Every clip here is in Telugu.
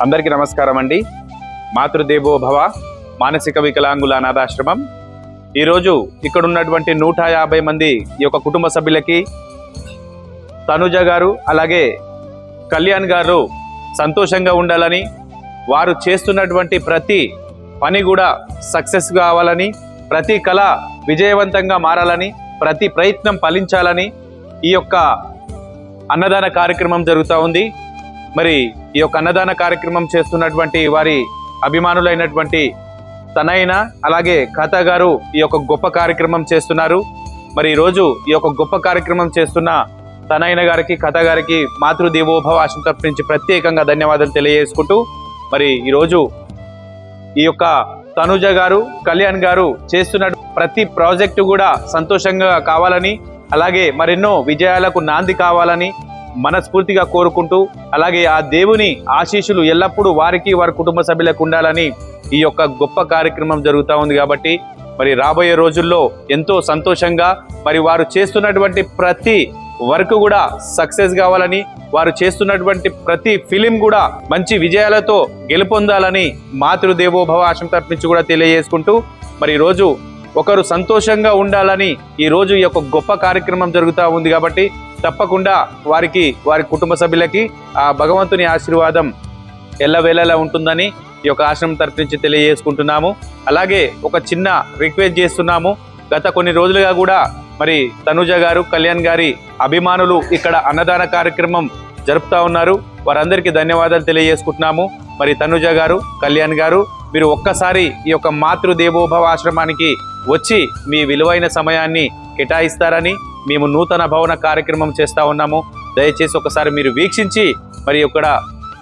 అందరికీ నమస్కారం అండి. మాతృదేవో భవ మానసిక వికలాంగుల అనాథాశ్రమం ఈరోజు ఇక్కడ ఉన్నటువంటి 150 మంది ఈ యొక్క కుటుంబ సభ్యులకి తనుజ గారు అలాగే కళ్యాణ్ గారు సంతోషంగా ఉండాలని, వారు చేస్తున్నటువంటి ప్రతి పని కూడా సక్సెస్ కావాలని, ప్రతి కళ విజయవంతంగా మారాలని, ప్రతి ప్రయత్నం ఫలించాలని ఈ యొక్క అన్నదాన కార్యక్రమం జరుగుతూ ఉంది. మరి ఈ యొక్క అన్నదాన కార్యక్రమం చేస్తున్నటువంటి వారి అభిమానులైనటువంటి తనైన అలాగే కథ గారు ఈ యొక్క గొప్ప కార్యక్రమం చేస్తున్నారు. మరి ఈరోజు ఈ యొక్క గొప్ప కార్యక్రమం చేస్తున్న తనైన గారికి, కథ గారికి మాతృదేవోభవ ఆశ్రమం తరఫు నుంచి ప్రత్యేకంగా ధన్యవాదాలు తెలియజేసుకుంటూ, మరి ఈరోజు ఈ యొక్క తనుజ గారు, కళ్యాణ్ గారు చేస్తున్న ప్రతి ప్రాజెక్టు కూడా సంతోషంగా కావాలని, అలాగే మరెన్నో విజయాలకు నాంది కావాలని మనస్ఫూర్తిగా కోరుకుంటూ, అలాగే ఆ దేవుని ఆశీస్సులు ఎల్లప్పుడూ వారికి, వారి కుటుంబ సభ్యులకు ఉండాలని ఈ యొక్క గొప్ప కార్యక్రమం జరుగుతూ ఉంది. కాబట్టి మరి రాబోయే రోజుల్లో ఎంతో సంతోషంగా మరి వారు చేస్తున్నటువంటి ప్రతి వర్క్ కూడా సక్సెస్ కావాలని, వారు చేస్తున్నటువంటి ప్రతి ఫిలిం కూడా మంచి విజయాలతో గెలుపొందాలని మాతృదేవోభవ ఆశ్రమం తరఫు నుంచి కూడా తెలియజేసుకుంటూ, మరి ఈరోజు ఒకరు సంతోషంగా ఉండాలని ఈరోజు ఈ యొక్క గొప్ప కార్యక్రమం జరుగుతూ ఉంది. కాబట్టి తప్పకుండా వారికి, వారి కుటుంబ సభ్యులకి ఆ భగవంతుని ఆశీర్వాదం ఎల్లవేళలా ఉంటుందని ఈ యొక్క ఆశ్రమం తరఫు నుంచి తెలియజేసుకుంటున్నాము. అలాగే ఒక చిన్న రిక్వెస్ట్ చేస్తున్నాము. గత కొన్ని రోజులుగా కూడా మరి తనుజ గారు, కళ్యాణ్ గారి అభిమానులు ఇక్కడ అన్నదాన కార్యక్రమం జరుపుతూ ఉన్నారు. వారందరికీ ధన్యవాదాలు తెలియజేసుకుంటున్నాము. మరి తనుజ గారు, కళ్యాణ్ గారు, మీరు ఒక్కసారి ఈ యొక్క మాతృదేవోభవ ఆశ్రమానికి వచ్చి మీ విలువైన సమయాన్ని కేటాయిస్తారని మేము నూతన భవన కార్యక్రమం చేస్తూ ఉన్నాము. దయచేసి ఒకసారి మీరు వీక్షించి మరి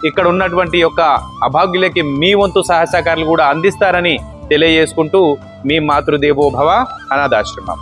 ఇక్కడ ఉన్నటువంటి యొక్క అభాగ్యులకి మీ వంతు సహాయ సహకారాలు కూడా అందిస్తారని తెలియజేసుకుంటూ, మీ మాతృదేవోభవ అనాథాశ్రమం.